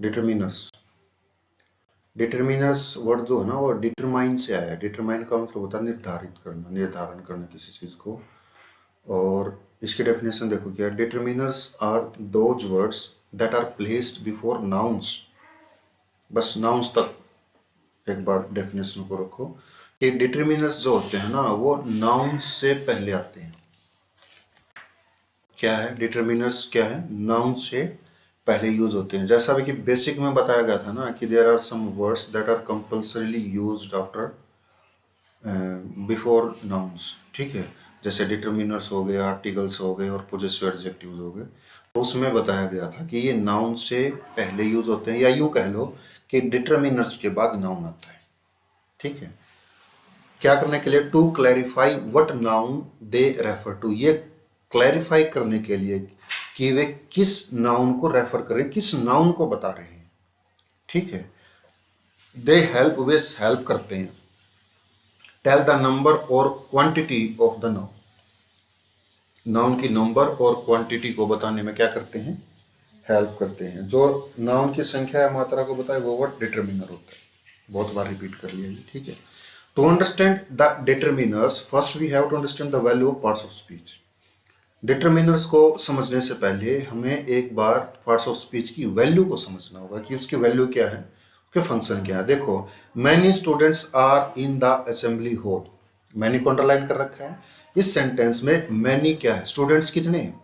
Determiners. Determiners word जो है ना वो डिटरमाइन से आया है। डिटरमाइन का मतलब होता है निर्धारित करना, निर्धारण करना किसी चीज को। और इसकी डेफिनेशन देखो क्या, determiners are those words that are placed before nouns. बस नाउन्स तक एक बार डेफिनेशन को रखो कि डिटरमिनर्स जो होते हैं ना वो नाउन से पहले आते हैं। क्या है डिटरमिनर्स, क्या है, नाउन से पहले यूज होते हैं। जैसा भी कि बेसिक में बताया गया था ना कि there are some words that are compulsorily used after before nouns. ठीक है, जैसे डिटरमिनर्स हो गए, आर्टिकल्स हो गए और पोजेसिव एडजेक्टिव्स हो गए। तो उसमें बताया गया था कि ये नाउन से पहले यूज होते हैं, या यूं कह लो कि डिटरमिनर्स के बाद नाउन आता है। ठीक है, क्या करने के लिए, to clarify what noun they refer to, ये क्लैरिफाई करने के लिए कि वे किस नाउन को रेफर कर रहे हैं, किस नाउन को बता रहे हैं। ठीक है, दे हेल्प, वे हेल्प करते हैं, टेल द नंबर और quantity of the noun, noun की नंबर और क्वांटिटी को बताने में क्या करते हैं, हेल्प करते हैं। जो नाउन की संख्या या मात्रा को बताए वो वर्ड डिटरमिनर होता है। बहुत बार रिपीट कर लिया ये। ठीक है, to understand the determiners first we have to understand the value of parts of speech. Determiners को समझने से पहले हमें एक बार पार्ट्स ऑफ स्पीच की वैल्यू को समझना होगा कि उसकी वैल्यू क्या है, उसके फंक्शन क्या है। देखो, many students are in the assembly hall, many को अंडरलाइन कर रखा है। इस सेंटेंस में मैनी क्या है, स्टूडेंट्स कितने हैं,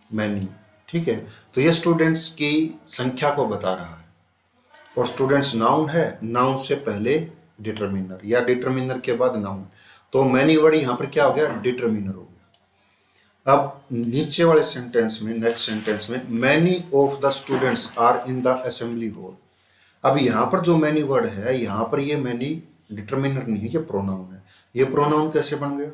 मैनी। ठीक है, तो ये स्टूडेंट्स की संख्या को बता रहा है। और स्टूडेंट्स नाउन है, नाउन से पहले डिटरमिनर या डिटरमिनर के बाद नाउन, तो मैनी वर्ड यहां पर क्या हो गया, डिटरमिनर हो गया। अब नीचे वाले सेंटेंस में, नेक्स्ट सेंटेंस में, many of the students are in the assembly hall. अब यहां पर जो मैनी वर्ड है, यहां पर ये मैनी डिटरमिनर नहीं है, ये प्रोनाउन है। ये प्रोनाउन कैसे बन गया,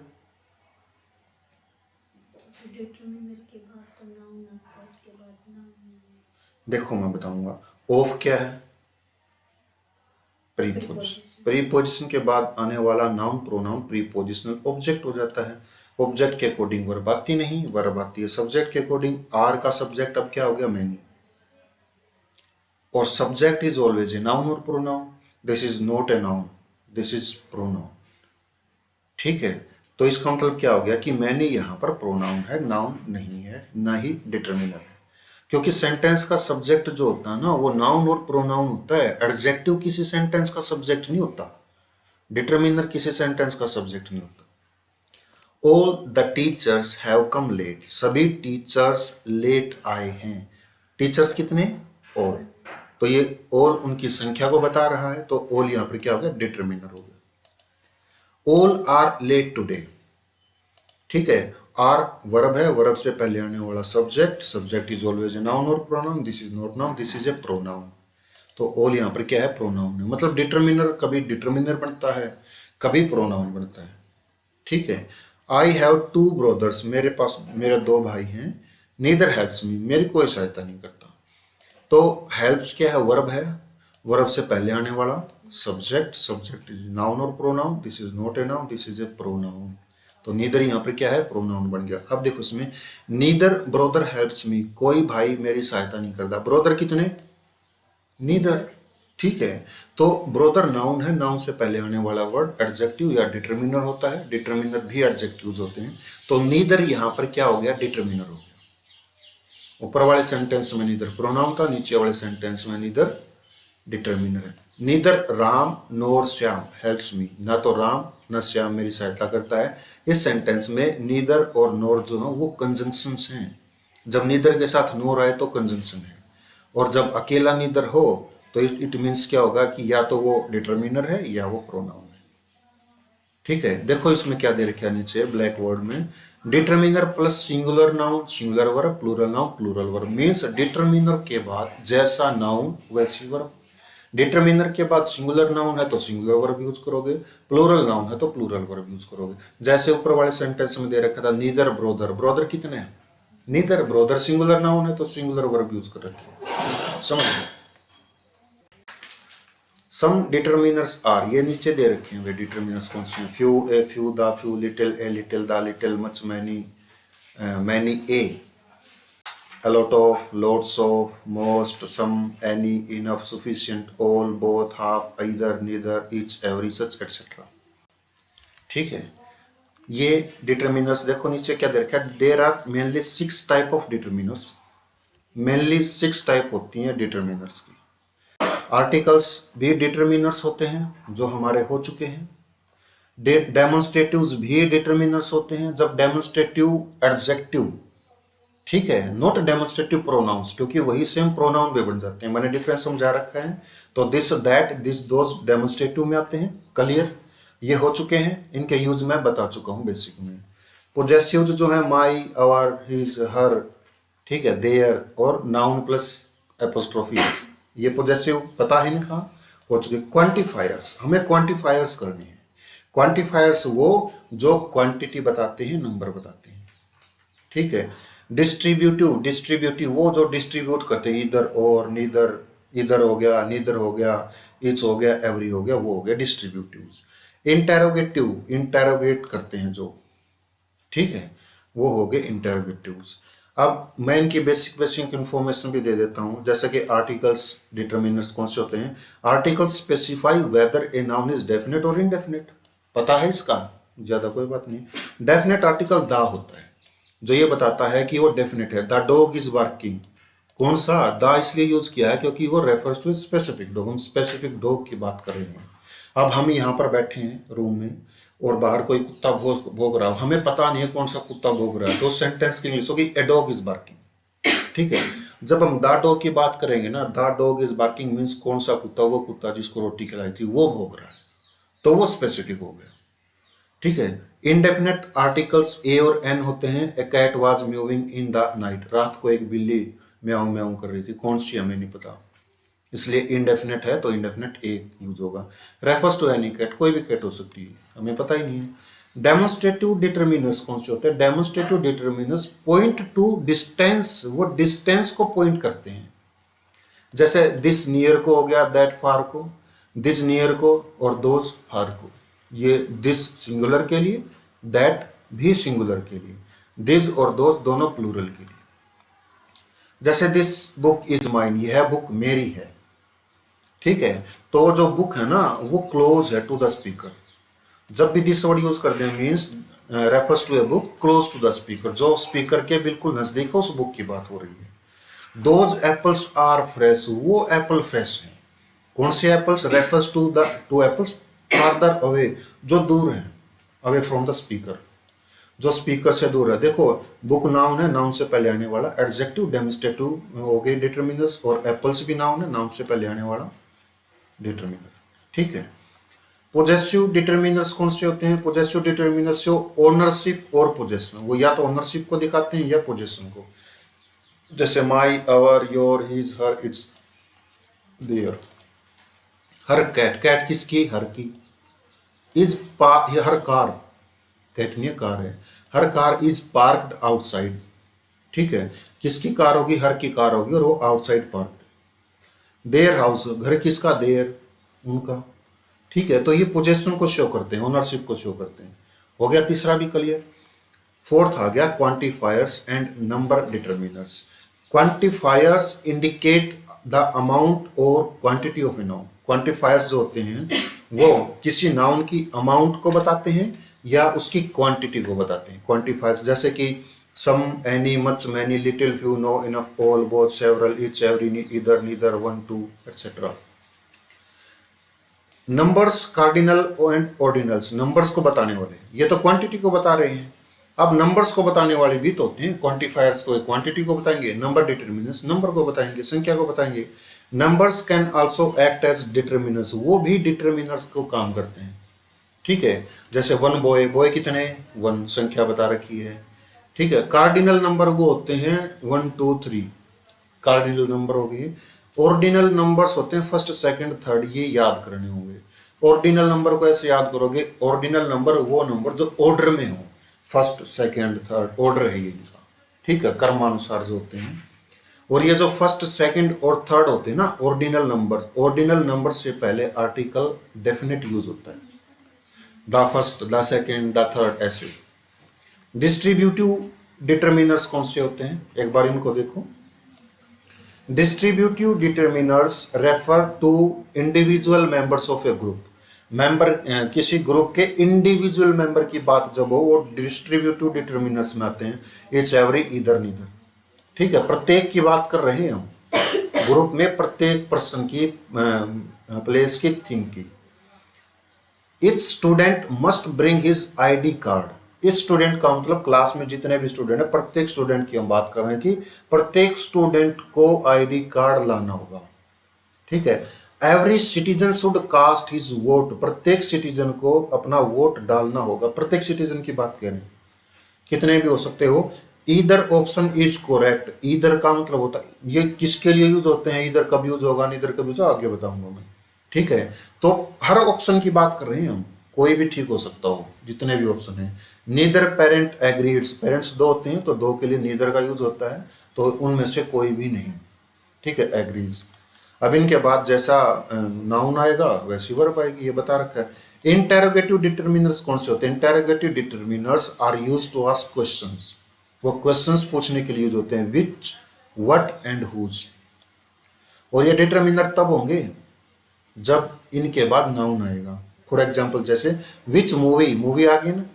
देखो मैं बताऊंगा। ऑफ क्या है, प्रीपोजिशन, प्रीपोजिशन के बाद आने वाला नाउन प्रोनाउन प्रीपोजिशनल ऑब्जेक्ट हो जाता है। ऑब्जेक्ट के अकॉर्डिंग वर्ब आती नहीं, वर्ब आती है सब्जेक्ट के अकॉर्डिंग। आर का सब्जेक्ट अब क्या हो गया, मैनी, और subject is always a noun और pronoun. This is not a noun, this is pronoun. ठीक है, तो इसका मतलब क्या हो गया कि मैनी यहां पर प्रोनाउन है, नाउन नहीं है, ना ही डिटरमिनर है। क्योंकि सेंटेंस का सब्जेक्ट जो होता है ना वो नाउन और प्रोनाउन होता है। एडजेक्टिव किसी सेंटेंस का सब्जेक्ट नहीं होता, डिटरमिनर किसी सेंटेंस का सब्जेक्ट नहीं होता। All the teachers have come late, सभी टीचर्स लेट आए हैं। टीचर्स कितने, ऑल, तो ये ऑल उनकी संख्या को बता रहा है, तो ऑल यहां पर क्या हो गया, डिटरमिनर हो गया। All are late today. ठीक है, आर वर्ब है, वर्ब से पहले आने वाला subject, subject is always a noun और pronoun. This is not noun, this is a pronoun. तो ऑल यहां पर क्या है, प्रोनाउन है। मतलब डिटरमिनर कभी डिटरमिनर बनता है, कभी प्रोनाउन बनता है। ठीक है, आई हैव टू ब्रदर्स, मेरे पास मेरे दो भाई हैं। नीदर हेल्प्स मी, मेरी कोई सहायता नहीं करता। तो हेल्प्स क्या है, वर्ब है, वर्ब से पहले आने वाला सब्जेक्ट, सब्जेक्ट इज नाउन और pronoun. This is not a noun, this is a pronoun. तो नीदर यहाँ पर क्या है, प्रोनाउन बन गया। अब देखो इसमें, नीदर ब्रोदर हेल्प्स मी, कोई भाई मेरी सहायता नहीं करता। ब्रोदर कितने, नीदर। ठीक है, तो ब्रोदर नाउन है, नाउन से पहले आने वाला वर्ड एडजेक्टिव या डिटरमिनर होता है। डिटरमिनर भी एडजेक्टिव्स होते हैं। तो नीदर यहां पर क्या हो गया, डिटरमिनर हो गया। ऊपर वाले सेंटेंस में नीदर प्रोनाउन था, नीचे वाले सेंटेंस में नीदर डिटरमिनर है। नीदर राम नोर श्याम हेल्प्स मी, ना तो राम न श्याम मेरी सहायता करता है। इस सेंटेंस में नीदर और नोर जो है वो कंजंक्शंस हैं। जब नीदर के साथ नोर आए तो कंजंक्शन है, और जब अकेला नीदर हो तो इट मीन्स क्या होगा कि या तो वो डिटरमिनर है या वो प्रोनाउन है। ठीक है, देखो इसमें क्या दे रखा है नीचे ब्लैक वर्ड में, determiner plus singular noun singular verb, plural noun plural verb. Means determiner के बाद जैसा नाउन वैसी वर्ब। डिटरमिनर के बाद सिंगुलर नाउन है तो सिंगुलर वर्ब यूज करोगे, प्लूरल नाउन है तो प्लूरल वर्ब यूज करोगे। जैसे ऊपर वाले सेंटेंस में दे रखा था, नीदर ब्रोदर, ब्रोदर कितने हैं, नीदर। ब्रोदर सिंगुलर नाउन है तो सिंगुलर वर्ब यूज कर रखी, समझ लो। सम डिटरमिनर्स आर, ये नीचे दे रखे हैं वे डिटरमिनर्स कौन से हैं, few, a few, the few, little, a little, the little, much, many, many, A. lot of, lots of, most, some, any, enough, sufficient, all, both, half, either, neither, each, every, such, etc. ठीक है। ये determiners देखो नीचे क्या दे रखा है, there are mainly 6 type of determiners. Mainly 6 type होती हैं डिटर्मिनर्स की। आर्टिकल्स भी डिटर्मिनर्स होते हैं जो हमारे हो चुके हैं। डेमोन्स्ट्रेटिव्स भी डिटर्मिनर्स होते हैं, जब डेमोन्स्ट्रेटिव एडजेक्टिव, ठीक है, नॉट डेमोन्स्ट्रेटिव प्रोनाउंस, क्योंकि वही सेम प्रोनाउन भी बन जाते हैं। मैंने डिफरेंस समझा रखा है। तो this, that, this, those demonstrative में आते हैं। क्लियर, ये हो चुके हैं, इनके यूज मैं बता चुका हूं बेसिक में। पोजेसिव जो है माई, आवर, हिज, हर, ठीक है, देयर और नाउन प्लस एपोस्ट्रोफी, ये पोजेसिव पता है इनका हो चुके। क्वांटिफायर्स, हमें क्वांटिफायर्स करनी है। क्वांटिफायर्स वो जो क्वांटिटी बताते हैं, नंबर बताते हैं, ठीक है। डिस्ट्रीब्यूटिव, डिस्ट्रीब्यूटिव वो जो डिस्ट्रीब्यूट करते हैं, इधर और, नीदर, इधर हो गया, नीदर हो गया, इच हो गया, एवरी हो गया, वो हो गया डिस्ट्रीब्यूटिव्स। इंटेरोगेटिव, इंटेरोगेट करते हैं जो, ठीक है, वो हो गए इंटेरोगेटिव्स। अब मैं इनकी बेसिक बेसिक इंफॉर्मेशन भी दे देता हूं, जैसे कि आर्टिकल्स डिटरमिनर्स कौन से होते हैं। Articles specify whether a noun is definite और इनडेफिनेट, पता है इसका, ज्यादा कोई बात नहीं। डेफिनेट आर्टिकल द होता है, जो ये बताता है कि वो डेफिनेट है। द डॉग इज बार्किंग, कौन सा द इसलिए यूज किया है क्योंकि वो रेफर्स टू स्पेसिफिक डॉग, हम स्पेसिफिक डॉग की बात कर रहे हैं। अब हम यहाँ पर बैठे हैं रूम में और बाहर कोई कुत्ता भोग रहा हो, हमें पता नहीं है कौन सा कुत्ता भोग रहा है, तो सेंटेंस की इंग्लिश होगी ए डॉग इज बार्किंग, ठीक है। जब हम द डॉग की बात करेंगे ना, the dog is barking means कौन सा कुत्ता, वो कुत्ता जिसको रोटी खिलाई थी वो भोग रहा है, तो वो स्पेसिफिक हो गया, ठीक है। इनडेफिनेट आर्टिकल्स ए और एन होते हैं। A cat was moving in the night, रात को एक बिल्ली म्याऊं म्याऊं कर रही थी, कौन सी हमें नहीं पता, इसलिए इनडेफिनेट है तो इनडेफिनेट ए यूज होगा। रेफर्स टू एनी कैट, कोई भी कैट हो सकती है, हमें पता ही नहीं है। डेमोन्स्ट्रेटिव डिटरमिनर्स कौन से होते हैं। Demonstrative determiners point two distance, वो डिस्टेंस को पॉइंट करते हैं। जैसे दिस नियर को हो गया, दैट फार को, दिस नियर को और दोज फार को, ये दिस सिंगुलर के लिए, दैट भी सिंगुलर के लिए, दिस और दोज दोनों प्लूरल के लिए। जैसे दिस बुक इज माइन, यह बुक मेरी है, ठीक है। तो जो बुक है ना वो क्लोज है टू द स्पीकर। जब भी दिस वर्ड यूज करते हैं means refers to a book close to the speaker, जो स्पीकर के बिल्कुल नजदीक हो, उस बुक की बात हो रही है। दोज एप्पल्स आर फ्रेश, वो एप्पल फ्रेश है। कौन से apples, refers to the two apples farther away, जो दूर है, अवे फ्रॉम द स्पीकर, जो स्पीकर से दूर है। देखो बुक नाउन है, नाउन से पहले आने वाला एडजेक्टिव, डेमोन्स्ट्रेटिव हो गए डिटरमिनर्स, और एप्पल्स भी नाउन है, नाउन से पहले आने वाला डिटरमिनर, ठीक है। पोजेसिव डिटरमिनर्स कौन से होते हैं। पोजेसिव डिटरमिनर्स से ओनरशिप और पोजेशन, वो या तो ओनरशिप को दिखाते हैं या पोजेशन को। जैसे my, our, your, his, her, its, their. Her cat, cat किसकी, हर की। इज हर कार, कैट नहीं कार है, her car is parked outside, ठीक है, किसकी कार होगी, हर की कार होगी और वो आउटसाइड पार्क्ड। देयर हाउस, घर किसका, देयर, उनका, ठीक है। तो ये पोजेशन को शो करते हैं, ओनरशिप को शो करते हैं। हो गया तीसरा भी क्लियर। फोर्थ आ गया quantifiers and number determiners. Quantifiers indicate the amount और quantity of a noun. Quantifiers जो होते हैं वो किसी नाउन की अमाउंट को बताते हैं या उसकी क्वांटिटी को बताते हैं। क्वांटिफायर्स जैसे कि some, any, much, many, little, few, no, enough, all, both, several, each, every, either, neither, one, two, etcetera. Numbers, cardinal and ordinals, numbers को बताने वाले, ये तो क्वांटिटी को बता रहे हैं। अब नंबर्स को बताने वाले भी तो होते हैं। क्वांटिफायर्स तो क्वांटिटी को बताएंगे, नंबर डिटरमिनर्स नंबर को बताएंगे, संख्या को बताएंगे। Numbers can also act as determiners, वो भी डिटरमिनर्स को काम करते हैं, ठीक है। जैसे वन बॉय, बॉय कितने, वन, संख्या बता रखी है, ठीक है। कार्डिनल नंबर वो होते हैं 1 2 3, कार्डिनल नंबर हो गए। ऑर्डिनल नंबर्स होते हैं फर्स्ट, सेकंड, थर्ड, ये याद करने होंगे। ऑर्डिनल नंबर को ऐसे याद करोगे, ऑर्डिनल नंबर वो नंबर जो ऑर्डर में हो, फर्स्ट, सेकंड, थर्ड, ऑर्डर है ये इनका, ठीक है, क्रमानुसार जो होते हैं। और ये जो फर्स्ट, सेकंड और थर्ड होते हैं ना ऑर्डिनल नंबर, ऑर्डिनल नंबर से पहले आर्टिकल डेफिनेट यूज होता है, the first, the second, the third, ऐसे। डिस्ट्रीब्यूटिव डिटरमिनर्स कौन से होते हैं, एक बार इनको देखो। Distributive determiners refer to individual members of a group. Member किसी ग्रुप के इंडिविजुअल मेंबर की बात जब हो वो डिस्ट्रीब्यूटिव डिटर्मिनर्स में आते हैं। इट्स एवरी इधर नीदर। ठीक है, प्रत्येक की बात कर रहे हैं हम, ग्रुप में प्रत्येक पर्सन की, प्लेस की, थिंग की। Etch student must bring his ID card. इस स्टूडेंट का मतलब क्लास में जितने भी स्टूडेंट है, प्रत्येक स्टूडेंट की हम बात कर रहे हैं कि प्रत्येक स्टूडेंट को आईडी कार्ड लाना होगा। ठीक है, every citizen should cast his vote. प्रत्येक सिटीजन को अपना वोट डालना होगा। प्रत्येक सिटीजन की बात करें, कितने भी हो सकते हो। Either option is correct. Either का मतलब होता है, ये किसके लिए यूज होते हैं, ईदर कब यूज होगा, नीदर कब यूज होगा, आगे बताऊंगा मैं। ठीक है, तो हर ऑप्शन की बात कर रहे हैं हम, कोई भी ठीक हो सकता हो, जितने भी ऑप्शन है। Neither parent एग्रीड्स। पेरेंट्स दो होते हैं तो दो के लिए नीदर का यूज होता है, तो उनमें से कोई भी नहीं। ठीक है, एग्रीज। अब इनके बाद जैसा नाउन आएगा वैसी वर्ब आएगी, ये बता रखा है। इंटेरोगेटिव डिटर्मिनर्स कौन से होते हैं? Interrogative determiners are used to ask questions. वो क्वेश्चंस पूछने के लिए यूज होते हैं। Which, what and whose. और ये डिटर्मिनर तब होंगे जब इनके बाद नाउन आएगा। फॉर एग्जाम्पल जैसे विच मूवी, मूवी आ गई ना,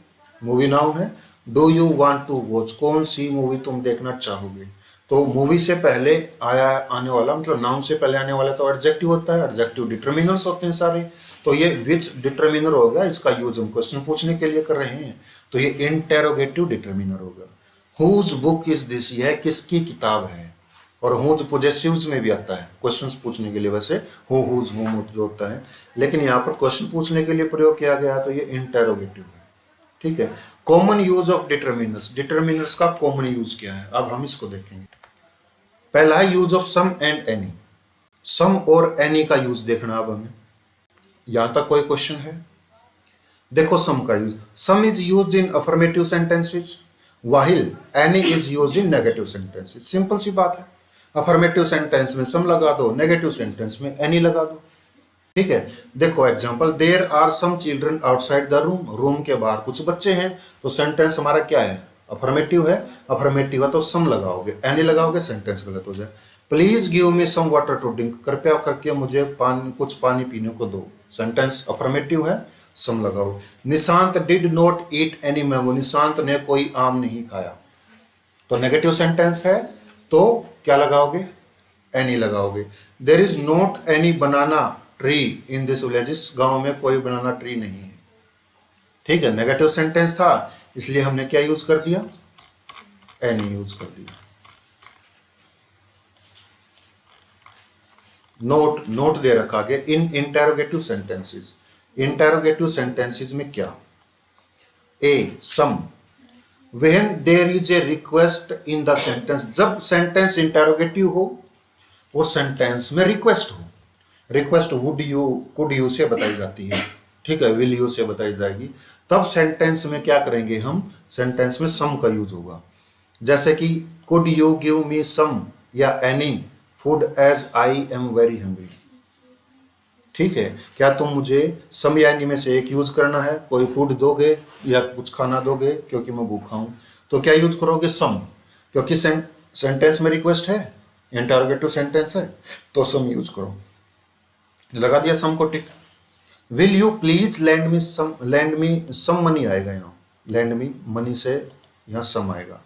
मूवी नाउन है। Do you want to watch, कौन सी मूवी तुम देखना चाहोगे। तो मूवी से पहले आया आने वाला, मतलब नाउन से पहले आने वाला तो एडजेक्टिव होता है। एडजेक्टिव डिटर्मिनर्स होते हैं सारे। तो ये विच डिटर्मिनर हो गया, इसका यूज हम क्वेश्चन पूछने के लिए कर रहे हैं, तो ये इंटेरोगेटिव डिटर्मिनर होगा। हुज बुक इज दिस, यह किसकी किताब है। और हुज पोजेसिव्स में भी आता है क्वेश्चंस पूछने के लिए, वैसे हु, हुज, हुम जो होता है, लेकिन यहाँ पर क्वेश्चन पूछने के लिए प्रयोग किया गया तो ये इंटेरोगेटिव है। ठीक है, common use of determiners. Determiners का कॉमन यूज क्या है, अब हम इसको देखेंगे। पहला है use of some and any. Some और एनी का यूज देखना अब हमें। यहां तक कोई क्वेश्चन है? देखो सम का use, some is used in affirmative sentences while any is used in negative sentences. Simple सी बात है, अफर्मेटिव सेंटेंस में सम लगा दो, नेगेटिव सेंटेंस में एनी लगा दो। ठीक है, देखो example, there are some children outside the room. Room के बाहर कुछ बच्चे हैं, तो सेंटेंस हमारा क्या है, अफर्मेटिव है। अफर्मेटिव है तो सम लगाओगे, एनी लगाओगे सेंटेंस गलत हो जाए। Please give me some water to drink, कृपया करके मुझे कुछ पानी पीने को दो। सेंटेंस अफर्मेटिव है, सम लगाओ। Nishant did not eat any mango, Nishant ने कोई आम नहीं खाया, तो नेगेटिव सेंटेंस है, तो क्या लगाओगे, एनी लगाओगे। There is not any banana tree in this village, इस गांव में कोई बनाना ट्री नहीं है। ठीक है, नेगेटिव सेंटेंस था, इसलिए हमने क्या यूज कर दिया, एनी यूज कर दिया। नोट, नोट दे रखा आगे इन इंटेरोगेटिव सेंटेंसेस। इंटेरोगेटिव सेंटेंसेस में क्या, ए सम, when there is a request in the sentence, जब सेंटेंस इंटेरोगेटिव हो और सेंटेंस में रिक्वेस्ट हो। Request would you, could you से बताई जाती है। ठीक है, विल यू से बताई जाएगी। तब सेंटेंस में क्या करेंगे हम, सेंटेंस में सम का यूज होगा। जैसे कि could you give me some या any food as I am very hungry. ठीक है, क्या तुम मुझे सम या एनी में से एक यूज करना है, कोई फूड दोगे या कुछ खाना दोगे क्योंकि मैं भूखा हूं, तो क्या यूज करोगे, सम, क्योंकि सेंटेंस में रिक्वेस्ट है, इंटरोगेटिव सेंटेंस है, तो सम यूज करो। लगा दिया सम को tick. Will you please lend me some, lend me some money आएगा यहाँ, लैंड मी मनी से यहाँ सम आएगा।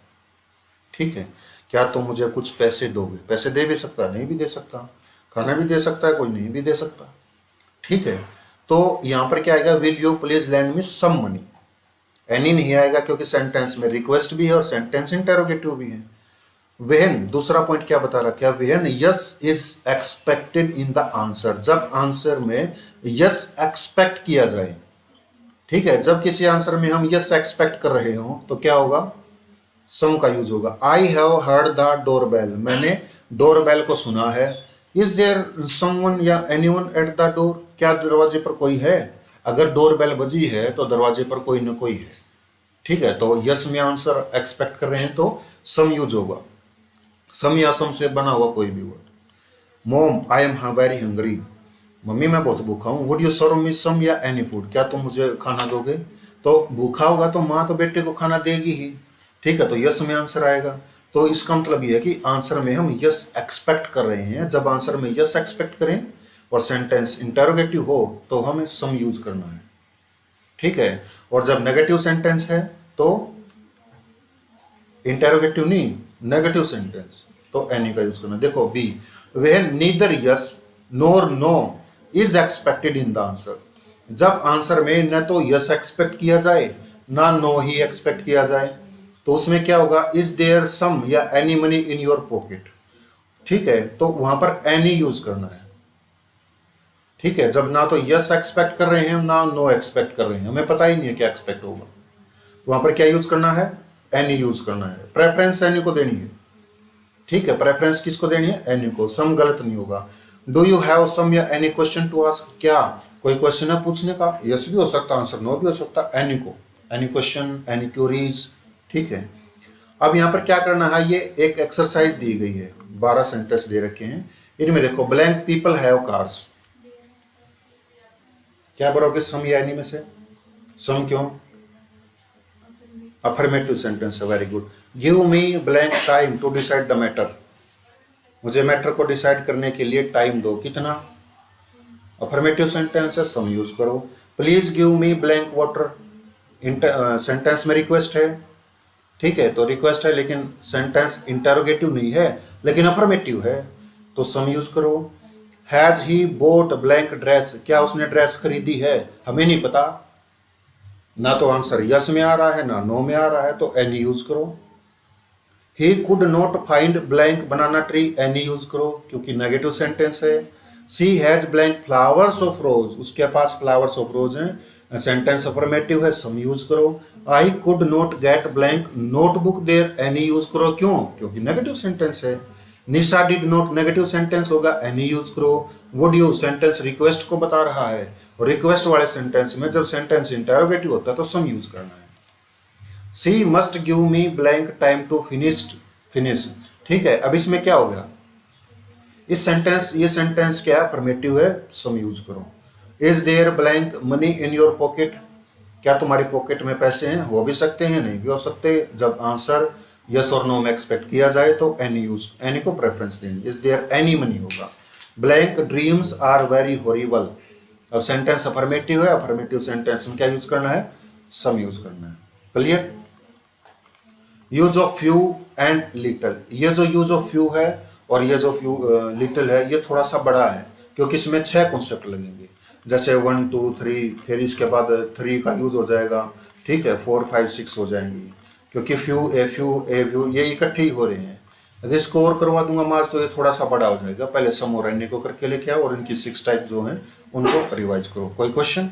ठीक है, क्या तुम मुझे कुछ पैसे दोगे, पैसे दे भी सकता है, नहीं भी दे सकता, खाना भी दे सकता है, कोई नहीं भी दे सकता। ठीक है, तो यहां पर क्या आएगा, will you please lend me some money. Any नहीं आएगा क्योंकि सेंटेंस में रिक्वेस्ट भी है और सेंटेंस इंटेरोगेटिव भी है। वेन, दूसरा पॉइंट क्या बता रखा है, when yes is expected in the answer, जब आंसर में यस एक्सपेक्ट किया जाए। ठीक है, जब किसी आंसर में हम यस एक्सपेक्ट कर रहे हो तो क्या होगा, सम का यूज होगा। I have heard the doorbell, मैंने डोरबेल को सुना है। इज देयर समवन या एनीवन एट द डोर, क्या दरवाजे पर कोई है। अगर डोरबेल बजी है तो दरवाजे पर कोई न कोई है। ठीक है, तो यस में आंसर एक्सपेक्ट कर रहे हैं तो सम यूज होगा, सम या सम से बना हुआ कोई भी word. Mom I am very hungry, mummy मैं बहुत भूखा हूँ। Would you serve me some या एनी फूड, क्या तुम मुझे खाना दोगे। तो भूखा होगा तो माँ तो बेटे को खाना देगी ही। ठीक है, तो यस में आंसर आएगा। तो इसका मतलब ये है कि आंसर में हम यस एक्सपेक्ट कर रहे हैं। जब आंसर में यस एक्सपेक्ट करें और सेंटेंस इंटरोगेटिव हो तो हमें सम यूज करना है, ठीक है। और जब नेगेटिव सेंटेंस है तो इंटेरोगेटिव नहीं, नेगेटिव सेंटेंस, तो एनी का यूज करना। देखो बी, वह neither yes nor no is expected in the answer. जब आंसर में न तो यस एक्सपेक्ट किया जाए ना नो ही एक्सपेक्ट किया जाए, तो उसमें क्या होगा, इज देयर सम या any money in your pocket, ठीक है। तो वहां पर एनी यूज करना है, ठीक है। जब ना तो यस एक्सपेक्ट कर रहे हैं ना नो एक्सपेक्ट कर रहे हैं, हमें पता ही नहीं है क्या एक्सपेक्ट होगा, तो वहां पर क्या यूज करना है, एनी यूज करना है। प्रेफरेंस एनी को देनी है, ठीक है। प्रेफरेंस किसको देनी है, एनी को। सम गलत नहीं होगा। डू यू हैव सम या एनी क्वेश्चन टू आस्क, क्या कोई क्वेश्चन है पूछने का, यस भी हो सकता, आंसर नो भी हो सकता, एनी को, एनी क्वेश्चन, एनी क्यूरीज, ठीक है। अब यहाँ पर क्या करना है, ये एक एक्सरसाइज दी गई है, 12 सेंटेंस दे रखे हैं। इनमें देखो ब्लैंक पीपल हैव कार्स, क्या भरोगे, सम या एनी में से? सम क्यों? अफर्मेटिव सेंटेंस है, very good. Give me blank time to decide the matter, मुझे मैटर को डिसाइड करने के लिए टाइम दो, कितना? अफर्मेटिव सेंटेंस है, सम यूज करो। Please give me blank water, sentence में रिक्वेस्ट है, ठीक है, तो रिक्वेस्ट है लेकिन सेंटेंस इंटरोगेटिव नहीं है लेकिन अफर्मेटिव है, तो सम यूज करो। Has he boat blank dress, क्या उसने ड्रेस खरीदी है, हमें नहीं पता, ना तो आंसर यस में आ रहा है ना नो में आ रहा है, तो एनी यूज करो। He could not find blank banana tree, any use करो क्योंकि नेगेटिव सेंटेंस है। She has blank flowers of rose, उसके पास फ्लावर्स ऑफ रोज हैं, सेंटेंस अफर्मेटिव है, सम यूज करो। I could not get blank notebook there, any use करो, क्यों? क्योंकि नेगेटिव सेंटेंस है। Nisha did not, negative sentence होगा, एनी यूज करो। वुड यू, सेंटेंस रिक्वेस्ट को बता रहा है, और रिक्वेस्ट वाले सेंटेंस में जब सेंटेंस इंटरोगेटिव होता है तो सम यूज करना है। She must give me blank time to finish, ठीक है। अब इसमें क्या हो गया, इस सेंटेंस, ये सेंटेंस क्या है, अफर्मेटिव है, सम यूज करो। Is there blank money in your pocket, क्या तुम्हारी पॉकेट में पैसे हैं, हो भी सकते हैं नहीं भी हो सकते। जब आंसर यस और नो में एक्सपेक्ट किया जाए तो एनी यूज, एनी को प्रेफरेंस देनी। इज देयर एनी मनी होगा। Blank dreams are very horrible, अब सेंटेंस अफर्मेटिव है, अफर्मेटिव सेंटेंस में क्या यूज करना है, सम यूज करना है। Clear? Use of few and little, ये जो यूज ऑफ फ्यू है और ये जो फ्यू लिटल है, ये थोड़ा सा बड़ा है क्योंकि इसमें 6 कॉन्सेप्ट लगेंगे, जैसे 1 2 3, फिर इसके बाद 3 का यूज हो जाएगा, ठीक है, 4 5 6 हो जाएंगी, क्योंकि फ्यू ये इकट्ठे ही हो रहे हैं। अगर इसको और करवा दूंगा मार्च तो ये थोड़ा सा बड़ा हो जाएगा। पहले सम और एनी को करके लेके आओ और इनकी 6 टाइप जो हैं उनको रिवाइज करो। कोई क्वेश्चन?